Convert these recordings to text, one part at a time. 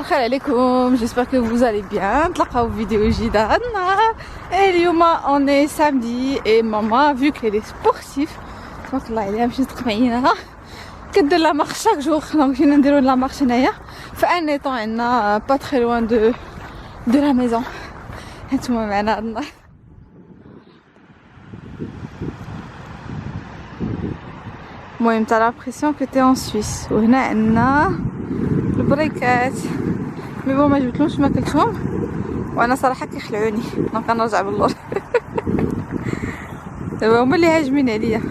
الخير عليكم. j'espère que vous allez bien. نتلاقاو في فيديو جديد هذا النهار. اليوم on est samedi et maman vu qu'elle est sportive تبارك الله عليها مشيت تقمعينها كدير لا مارش شاك جور. دونك جينا نديرو لا مارش هنايا في ان طون عندنا با تري لوان دو لا ميزون. هانتوما معنا هذا النهار. المهم t'as l'impression que t'es en Suisse. وهنا عندنا البريكات مي بون ما جبتلهمش ما كلتهم وانا صراحه كيخلعوني دونك غنرجع باللور. دابا هما اللي هاجمين عليا.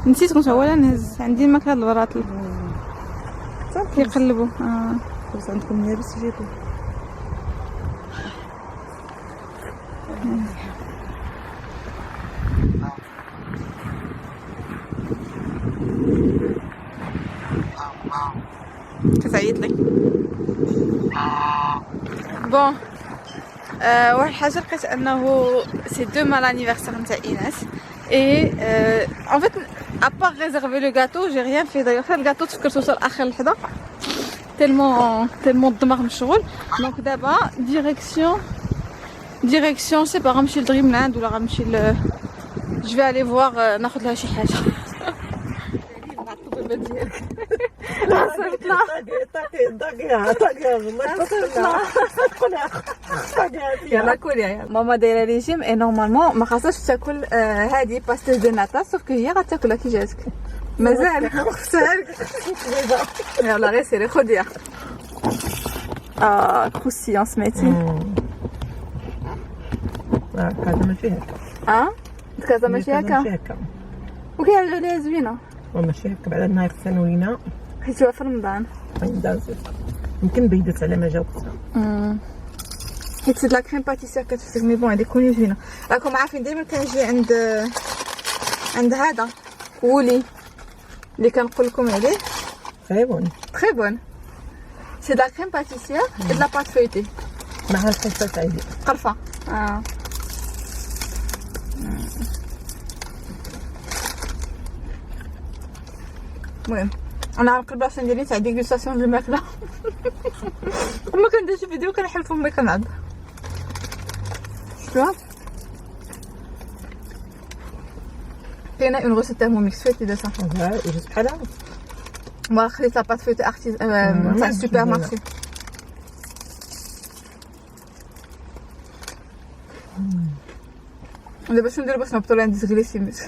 نسيت كنت اولا نهز عندي الماكله البراطل كيقلبوا. بس عندكم لابس جيبوا كتعيط لي. بون واحد الحاجه لقيت انه سي دوما لانيفرسير نتاع ايناس اي ان فيت ابار ريزيرفي لو غاتو جي ريان في دايوغ. حتى الغاتو تفكرت توصل اخر لحظه تيلمون الدماغ مشغول. دونك دابا ديريكسيون سي با غنمشي لدريم لاند ولا غنمشي جو في الي فواغ ناخذ لها شي حاجه. مع الطبيبه ديالك يلا كولي يا ماما دايره ريجيم اي نورمالمون ما خاصهاش تاكل هذه باستيز دو ناتا سوف كو هي غتاكلها كي جاتك مازال خصها لك. يلا غير سيري خديها. كروسيون سمعتي. هذا ماشي هكا. كذا ماشي هكا وكيعجبو عليها زوينه وماشي هكا بعد النهار الثانوينا حيتوها في رمضان يمكن بيدت على ما جاوبتها. حيت سيد لا كريم باتيسير كتفتك مي بون هادي كوني زوينه. راكم عارفين ديما كنجي عند هذا وولي اللي كنقول لكم عليه تري بون سي لا كريم باتيسير اي لا بات فويتي مع القرفه تاعي قرفه. المهم انا على البلاصه ديالي تاع ديغوستاسيون ديال الماكله وما كنديرش فيديو كنحلف امي كنعض شوف. كاينه اون روسيت تاع ميكس فيتي دو سا وجات بحالها ما خديت لاباط فيتي اختي تاع السوبر مارشي. دابا شنو ندير باش نهبطو لانديس غليسيميس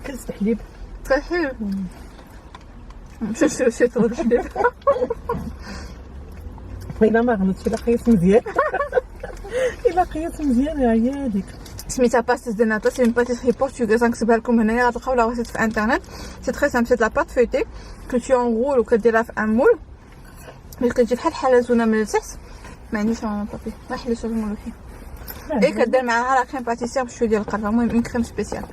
كاس حليب تري حلو. مشيت شريت الحليب الا ما غلطتش الا قيس مزيان الا قيس مزيان هي هذيك سميتها باستيز دو ناتا. سي اون باتيسري بورتوغيز غنكتبها لكم هنايا غتلقاو لا ريسيت في انترنت. سي تري سامبل. سي لا بات فويتي كو تو اونغول وكديرها في ان مول باش كتجي بحال حلزونه من التحت. ما عنديش انا طابي ما حليتش المول فيه اي كدير معاها لا كريم باتيسير بشويه ديال القرفه. المهم اون كريم سبيسيال.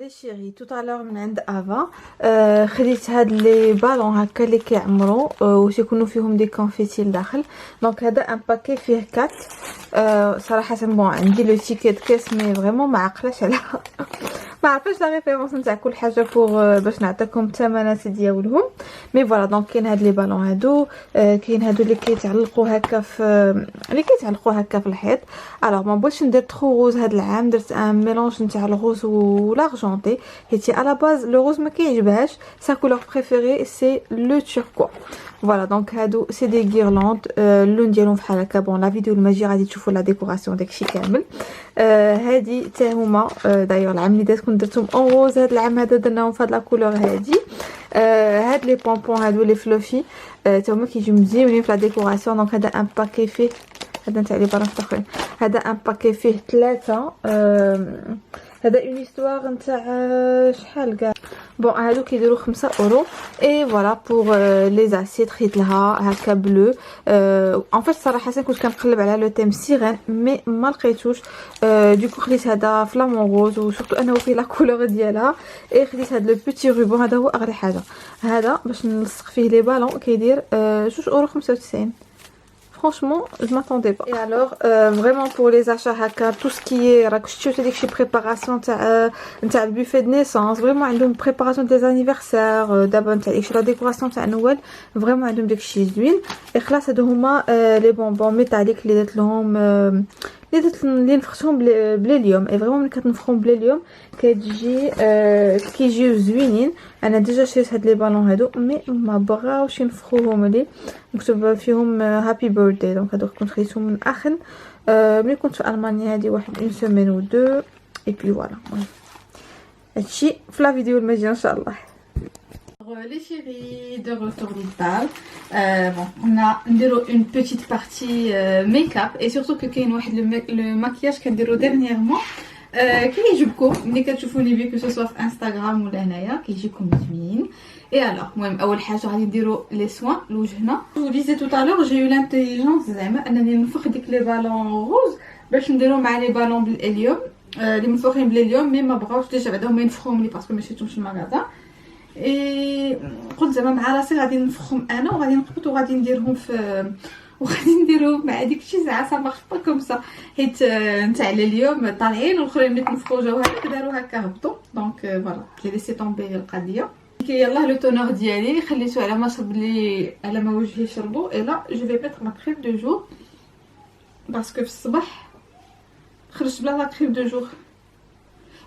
لي شيري تو الور من عند افا خديت هاد لي بالون هكا اللي كيعمروا وتيكونوا فيهم دي كونفيتي لداخل. دونك هذا ان باكي فيه 4 صراحه بون عندي لو تيكيت كاس مي فريمون ما عقلاش عليها ما عرفتش لا ريفيرونس نتاع كل حاجه بوغ باش نعطيكم الثمنات ديالهم. مي فوالا دونك كاين هاد لي بالون هادو كاين هادو اللي كيتعلقوا هكا في الحيط. الوغ ما بغيتش ندير ترو روز هاد العام، درت ان ميلونج نتاع الروز والارجونتي حيت على باز لو روز ما كيعجبهاش، سا كولور بريفيري سي لو توركوا. فوالا دونك هادو سي دي غيرلاند اللون ديالهم بحال هكا. بون لا فيديو الماجي غادي تشوفوا لا ديكوراسيون داكشي كامل. هادي حتى هما دايوغ العام اللي دات كنت درتهم اون روز، هاد العام هذا درناهم في هاد لا كولور هادي. هاد لي بونبون هادو لي فلوفي حتى هما كيجيو مزيونين في لا ديكوراسيون. دونك هذا ان باكي فيه هذا نتاع لي بالون اخرين، هذا ان باكي فيه 3. هذا اون هيستوار نتاع شحال كاع. بون هادو كيديروا 5 اورو. اي فوالا بوغ لي زاسيت خيت لها هكا بلو. ان فيت صراحه كنت كنقلب على لو تيم سيرين مي ما لقيتوش، دوكو خديت هذا فلامون روز وسورتو انه فيه لا كولور ديالها. اي خديت هذا لو بيتي روبون، هذا هو اغلى حاجه. هذا باش نلصق فيه لي بالون كيدير 2,95 €. Franchement, je m'attendais pas. Et alors, vraiment pour les achats هكا tout ce qui est راك شفتو ديك شي بريباراسيون تاع البوفيه دو نيسانس، فريمون عندهم بريباراسيون دي انيفرسير دابا نتاع ديك لا ديكوراسيون تاع نوال، فريمون عندهم داكشي زوين. اي خلاص هادو هما لي بونبون ميتاليك اللي درت لهم اللي نفختهم بليليوم. اي فريمون ملي كتنفخهم بليليوم كتجي كيجيو زوينين. انا ديجا شريت هاد لي بالون هادو مي ما بغاوش ينفخوهم لي، مكتوب فيهم هابي بيرثدي. دونك هادو كنت خديتهم من اخن ملي كنت في المانيا، هادي واحد اون سيمين و دو. اي بي فوالا هادشي في لا فيديو الماجيه ان شاء الله. Les chéris, de retour d'Italie. Bon, on a une petite partie make-up et surtout que le maquillage qu'on a dernièrement qui يجيبكم ملي كتشوفوا لي فيديو que ce soit في انستغرام ولا هنايا كيجيكم زوين. Et alors المهم اول حاجه غادي نديروا لي سوان لوجهنا. جو ديزي tout à l'heure j'ai eu l'intelligence زعما انني نفخ ديك لي بالون روز باش نديرو مع لي بالون بالاليوم اللي منفوخين بالاليوم، مي ما بغاوش ديجا بعدا هما ينفخوهم لي باسكو ما شريتهمش المغازا. اي قلت زعما مع راسي غادي نفخهم انا وغادي نقبط وغادي نديرهم في وغادي نديرهم مع ديك الشيء ساعه سا مارش با كوم سا، حيت نتاع اليوم طالعين والاخرين اللي تنفخوا جاو هكا داروا هكا هبطوا. دونك فوالا جي ليسي طومبي القضيه. يلاه لو تونور ديالي خليته على ما شرب لي على ما وجهي شربو. اي لا جو في ميتر لا كريم دو جور باسكو في الصباح خرجت بلا لا كريم دو جور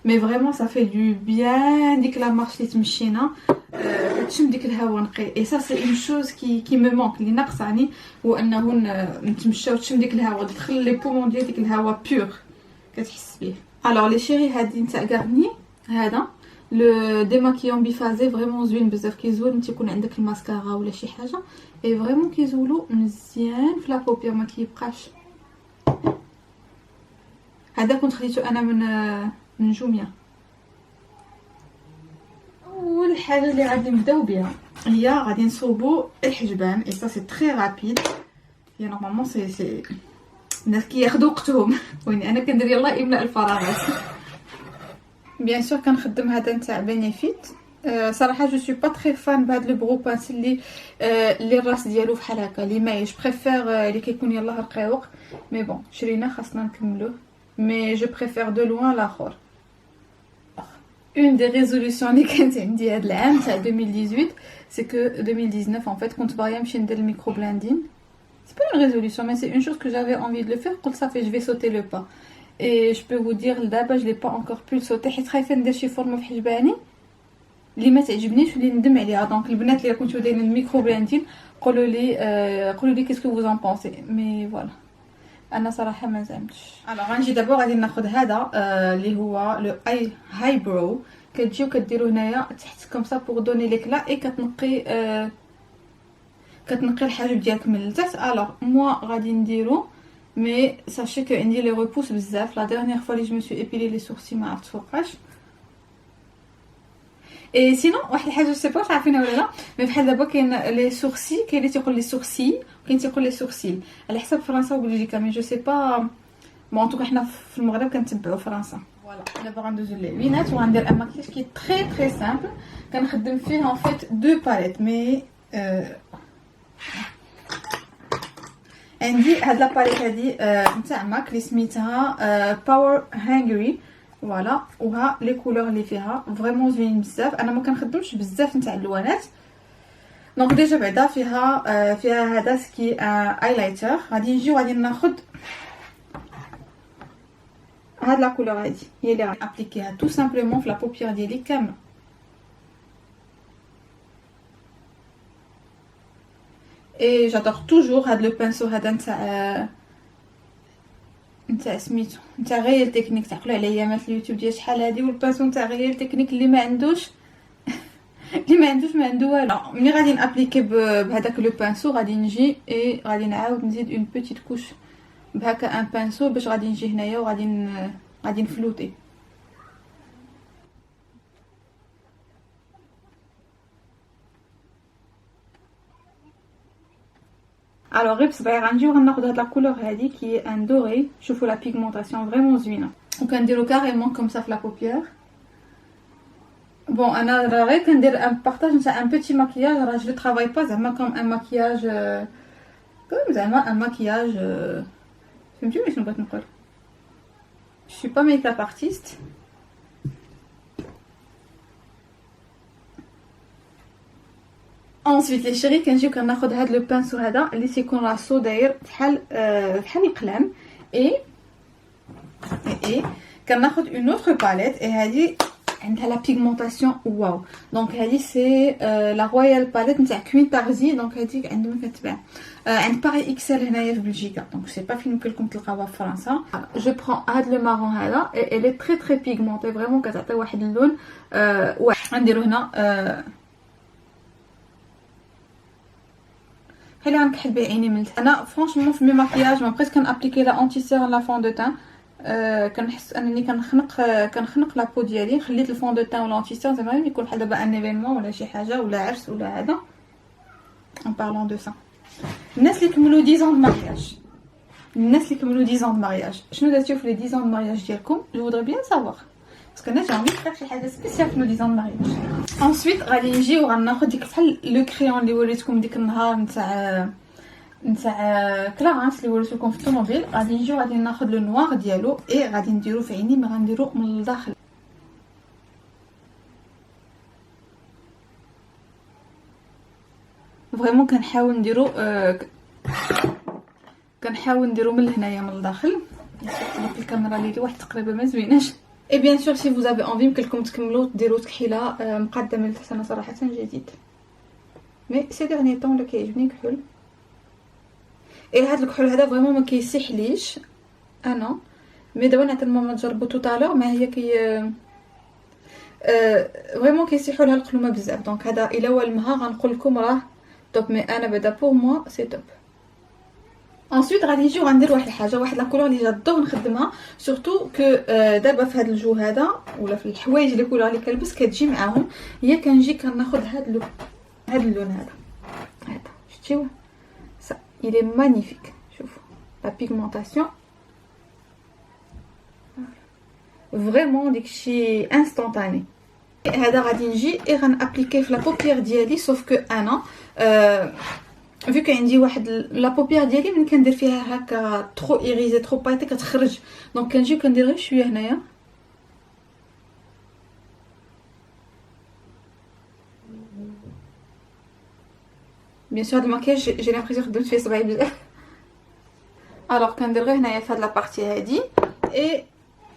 مي فريمون صا في دو بيان. ديك لا مارش اللي تمشينا تشم ديك الهواء نقي. اي سا سي اون شوز كي مي مونك اللي ناقصاني هو انه نتمشى وتشم ديك الهواء، تدخل لي بومون ديال ديك الهواء بيور كتحس بيه. الوغ لي شيري هادي نتاع غارني هذا لو ديماكيون بيفازي فريمون زوين بزاف كيزول ملي تيكون عندك الماسكارا ولا شي حاجه. اي فريمون كيزولو مزيان في لا بوبير ما كيبقاش. هذا كنت خديتو انا من جوميا. اول حاجه اللي غادي نبداو بها هي غادي نصوبوا الحجبان. اي سا سي تري رابيد، هي نورمالمون سي الناس كياخذوا وقتهم وين انا كندير يلاه املاء الفراغات. بيان سور كنخدم هذا نتاع بينيفيت. صراحه جو سوي با تري فان بهاد لو برو بانس اللي الراس ديالو بحال هكا لي ماي. جو بريفير اللي كيكون يلاه رقيق مي بون شرينا خاصنا نكملوه. مي جو بريفير دو لوان لاخر. Une des résolutions اللي كانت عندي هاد العام تاع 2018 c'est que 2019 en fait كنت باغيه نمشي ندير الميكرو بلاندين. C'est pas une résolution mais c'est une chose que j'avais envie de le faire. قلت صافي je vais sauter le pas et je peux vous dire دابا je l'ai pas encore pu le sauter حيت خايفه ندير شي فورمه في حجباني اللي ما تعجبنيش واللي ندم عليها. دونك البنات اللي كنتو دايرين الميكرو بلاندين قولوا لي كيسكو vous en pensez. mais voilà انا صراحه ما زعمتش. الوغ غنجي دابا غادي ناخذ هذا اللي هو لو اي هاي برو. كتجيو كديروا هنايا تحت كوم سا بوغ دوني ليكلا اي كتنقي الحاجب ديالك من التحت. الوغ موا غادي نديرو مي ساشي كو عندي لي ريبوس بزاف. لا ديرنيير فوا لي جو مي سو ايبيلي لي سورسي ما عرفت فوقاش. اي سينو واحد الحاجه سي با عارفينها ولا لا مي بحال دابا كاين لي سورسي كاين اللي تيقول لي سورسي كاين تيقول لي سورسيل على حسب فرنسا وبلجيكا مي جو سي با. بون ان توكا حنا في المغرب كنتبعوا فرنسا. Voilà, d'abord غندوزو للعينات وغندير ان ماكياج كي تري تري سامبل كنخدم فيه en fait deux palettes mais عندي هاد لاباليت هادي نتاع ماك اللي سميتها باور هانغري فوالا وها لي كولور اللي فيها فريمون زوينين بزاف. انا ما كنخدمش بزاف نتاع اللوانات دونك ديجا بعدا فيها هذا سكي ايلايتر. غادي نجيو غادي ناخذ هاد لا كولور هادي هي اللي غادي ابليكيها تو سامبلومون في لا بوبيير ديالي كامله. اي جادور توجور هاد لو بانسو هذا نتاع سميتو نتاع غير تكنيك تعقلوا على ايامات اليوتيوب ديال شحال هادي والبانسو نتاع غير تكنيك اللي ما عندوش ما عنده والو. ملي غادي نابليكي بهذاك لو بانسو غادي نجي اي غادي نعاود نزيد اون بيتيت كوش بهكا ان بانسو باش غادي نجي هنايا وغادي نفلوتي. الوغ غير بصبعي غنجيو غناخذ هاد لا كولور هادي كي ان دوري. شوفوا لا بيغمونطاسيون فريمون زوينه وكنديرو كاريمون كوم سا في لا بوبيير. بون انا غير كندير ان بارطاج نتاع ان بيتي ماكياج راه جو ترافاي با زعما كوم ان ماكياج كوم زعما ان ماكياج فهمتوني شنو بغيت نقول. Je suis pas make-up artiste. ensuite les chéris كنجيو كناخذ هاد لو بانسو هذا اللي تيكون راسو داير بحال القلم اي كناخذ اون اوتر باليت اي هادي عندها لا بيغمونطاسيون واو. دونك هادي سي لا رويال باليت نتاع كوين تارزي. دونك هادي عندما كتباع عند باغي اكسل هنايا في بلجيكا دونك سي با فين ممكن لكم تلقاوها في فرنسا. جو برون هاد لو مارون هذا اي لي تري تري بيغمونطي فريمون كتعطي واحد اللون واحد. غنديرو هنا حيت غنكحل به عيني من التحت. انا فرانشمون في مي ماكياج ما بقيت كنابليكي لا اونتيسير لا فون دو تان كنحس انني كنخنق لا بو ديالي. خليت الفون دو تان ولا اونتيسير زعما يكون بحال دابا ان ايفينمون ولا شي حاجه ولا عرس ولا هذا. ان بارلون دو سا الناس اللي كملوا 10 ans د مارياج شنو درتو في لي 10 ans د مارياج ديالكم؟ جو فودري بيان سافوار باسكو انا جامي فيغ شي حاجه سبيسيال في لو 10 ans د مارياج. انسويت غادي نجيو غناخذ ديك بحال لو كريون اللي وريتكم ديك النهار نتاع كلارانس اللي وريتكم في الطوموبيل. غادي نجيو غادي ناخذ لو نوار ديالو اي غادي نديرو في عيني مي غنديرو من الداخل. فريمون كنحاول نديرو من هنايا من الداخل. ديك الكاميرا اللي واحد تقريبا ما زويناش. اي بيان سور سي فوز افي انفي يمكن لكم تكملوا ديروا تكحيله مقدمه لتحت. انا صراحه جديد مي سي ديرني طون اللي كيعجبني كحول. اي هذا الكحول هذا فريمون ما كيسيحليش انا مي دابا نعطي ماما تجربو تو طالور ما هي كي فريمون كيسيحوا لها القلومه بزاف. دونك هذا الا هو المها غنقول لكم راه توب مي انا بعدا بور موا سي توب. انسويت غادي نجيو غندير واحد الحاجه واحد لا كولور اللي جادور نخدمها سورتو كو دابا في هذا الجو هذا ولا في الحوايج اللي كولور اللي كنلبس كتجي معاهم. هي كنجي كناخذ هذا اللون هذا شتيوه ça il est magnifique. شوفوا la pigmentation vraiment داكشي انستانتاني. هذا غادي نجي اي غنابليكي في لا بوبيير ديالي سوف كو انا فيو كان عندي واحد لا بوبيير ديالي ملي كندير فيها هكا ترو ايريزي ترو بايتي كتخرج. دونك كنجي كندير غير شويه هنايا بيان سور هاد الماكياج جي لامبريسيون خدمت فيه صباعي بزاف. الوغ كندير غير هنايا في هاد لا بارتي هادي اي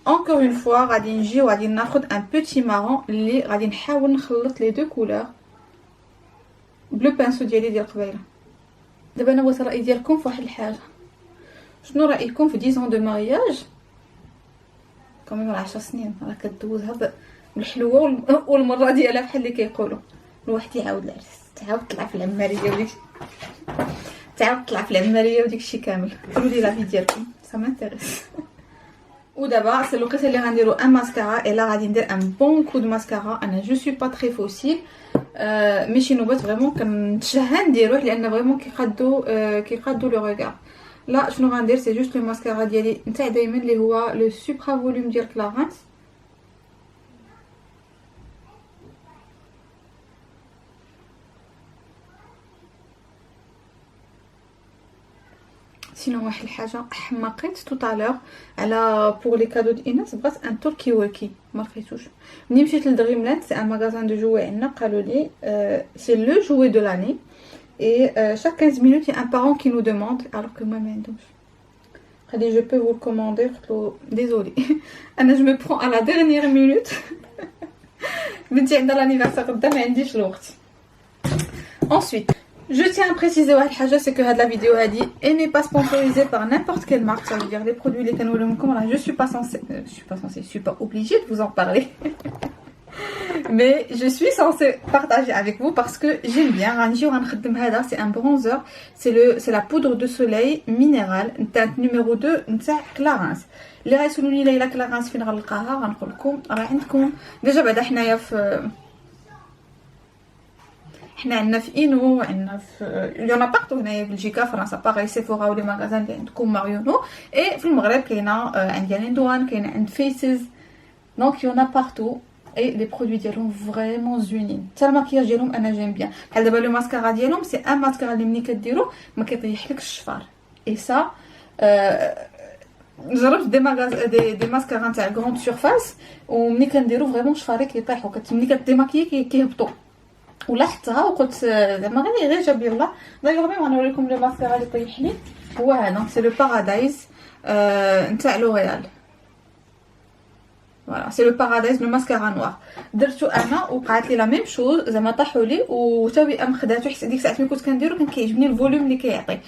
encore une fois غادي نجي وغادي ناخذ ان بوتي مارون اللي غادي نحاول نخلط لي دو كولور بلو بانسو ديالي ديال قبيله. دابا انا بغيت الراي ديالكم في واحد الحاجه. شنو رايكم في 10 ans دو مارياج كوميم 10 سنين راه كدوزها بالحلوه والمره ديالها بحال اللي كيقولوا الواحد يعاود العرس تعاود طلع في العماريه وديك الشيء كامل. قولوا لي لافي ديالكم سا مانتيريس. ودابا سي الوقيته اللي غنديرو ان ماسكارا الا غادي ندير ان بون كو دو ماسكارا. انا جو سوي با تري فوسيل ماشي نوبات فريمون كنتشهى نديروه لان فريمون كيقادو لو ريغار. لا شنو غندير سي جوست لو ماسكارا ديالي نتاع دايما اللي هو لو سوبرا فوليوم ديال كلارانس سينو واحد الحاجه حماقيت تو طالور على بور لي كادو د ايناس بغات ان تركي وكي ما لقيتوش. ملي مشيت لدريملاند سي ان ماغازان دو جوي عندنا قالوا لي سي لو جوي دو لاني et chaque 15 minutes il y a un parent qui nous demande alors que moi ما عندهمش. قال لي je peux vous le commander. قلت له désolé انا je me prends à la dernière minute. بنتي عندها l'anniversaire غدا ما عنديش الوقت. Ensuite, je tiens à préciser c'est que la vidéo n'est pas sponsorisée par n'importe quelle marque. Ça veut dire les produits, les canaux, je suis pas censée, je suis pas obligée de vous en parler. Mais je suis censée partager avec vous parce que j'aime bien. C'est un bronzer, c'est la poudre de soleil minérale. Teinte numéro 2, Clarins. Les restes où il y a Clarins, fin غنلقاها غنقول لكم راه عندكم ديجا بعدا حنايا في حنا عندنا في اينو عندنا في يونا بارتو هنايا في بلجيكا فرنسا باغي سيفورا ولي ماغازان اللي عندكم ماريونو اي في المغرب كاينه عند ليندوان كاينه عند فيسز دونك يونا بارتو اي لي برودوي ديالهم فريمون زوينين حتى الماكياج ديالهم انا جيم بيان بحال دابا لو ماسكارا ديالهم سي ان ماسكارا اللي ملي كديرو ما كيطيحلكش الشفار اي سا جربت دي ماسكارا تاع غروند سورفاس وملي كنديرو فريمون شفاري كيطيحوا ملي كديماكيي كيهبطوا ولاحظتها وقلت زعما غير جاب يلا دايوغ ميم غنوريكم لو ماسكارا اللي طيح لي هو هذا سي لو بارادايس نتاع لوريال فوالا سي لو بارادايس لو ماسكارا نوار درتو انا وقعت لي لا ميم شوز زعما طاحوا لي وتاوي ام خداتو حيت ديك الساعه ملي كنت كنديرو كان كيعجبني الفوليوم اللي كيعطي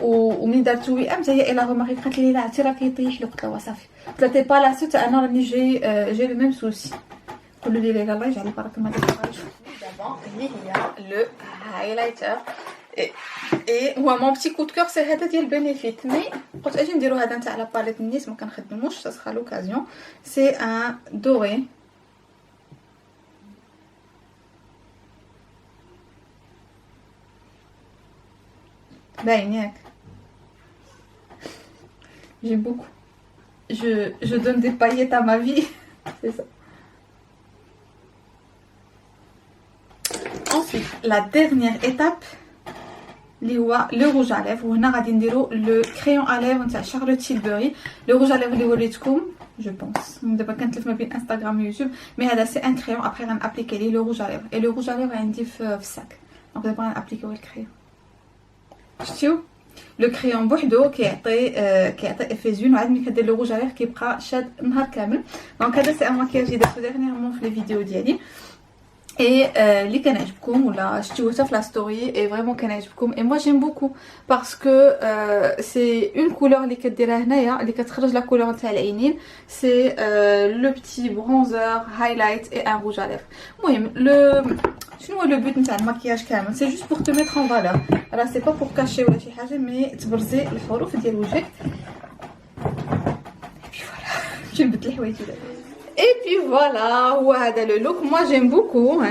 وملي درتو وي ام حتى هي الا رماري قالت لي لا عرفتي راه كيطيح لي قلت لها صافي قلت لها تي با لا سو انا راني جي لو ميم سوسي قولوا لي لا الله يجعل البركه ما ديرهاش d'avant il y a le highlighter et هو mon petit coup de cœur c'est هذا ديال بنيفيت مي قلت اجي نديرو هذا نتاع لا باليت النيس ما كنخدموش ça sera l'occasion c'est un doré باين ياك j'aime beaucoup je donne des paillettes à ma vie c'est ça. Ensuite, la dernière étape, le rouge à lèvres. On a le crayon à lèvres de Charlotte Tilbury. Le rouge à lèvres, je pense. On ne peut pas quand même Instagram et YouTube. Mais c'est un crayon. Après, on a appliqué le rouge à lèvres. Et le rouge à lèvres, on dit sac. Donc, on a appliqué le crayon. Le crayon بوحدو كيعطي effet زوين وعاد ملي كدير لو rouge à lèvres كيبقى شاد نهار كامل. دونك هذا سي ان ماكياج اللي درتو ديرنييرمون في لي فيديو ديالي. Et les كنعجبكم ولا شتيوها في لا ستوري et vraiment كنعجبكم et moi j'aime beaucoup parce que c'est une couleur اللي كديرها هنايا اللي كتخرج لا كولور تاع العينين c'est le petit bronzer highlight et un rouge à lèvres. المهم شنو هو لو بوت نتاع الماكياج كامل c'est juste pour te mettre en valeur راه c'est pas pour cacher ولا شي حاجه مي تبرزي الحروف ديال وجهك et puis voilà je نبدل الحوايج دابا. Et puis voilà, voilà le look. Moi j'aime beaucoup.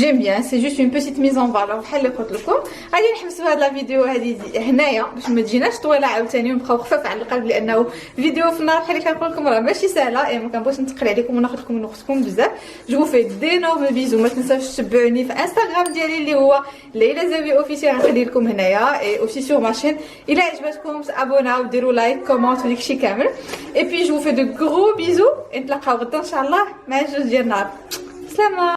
J'aime bien, c'est juste une petite mise en valeur. بحال اللي قلت لكم غادي نحبسوا هاد لا فيديو هذه هنايا باش ما تجيناش طويله عاوتاني ونبقاو خفاف على القلب لانه فيديو في النهار بحال اللي كنقول لكم راه ماشي سهله اي ما كنبغيش نثقل عليكم وناخذ لكم من وقتكم بزاف. جو في دينورم بيزو ما تنساوش تتبعوني في انستغرام ديالي اللي هو ليلى زاوي اوفيسيال غنخلي لكم هنايا اي اوسي سور ماشين. الا عجبتكم ابوناو وديروا لايك كومونت وداكشي كامل اي بي جو في دو غرو بيزو نتلاقاو غدا ان شاء الله مع جوج ديال النهار. سلامه.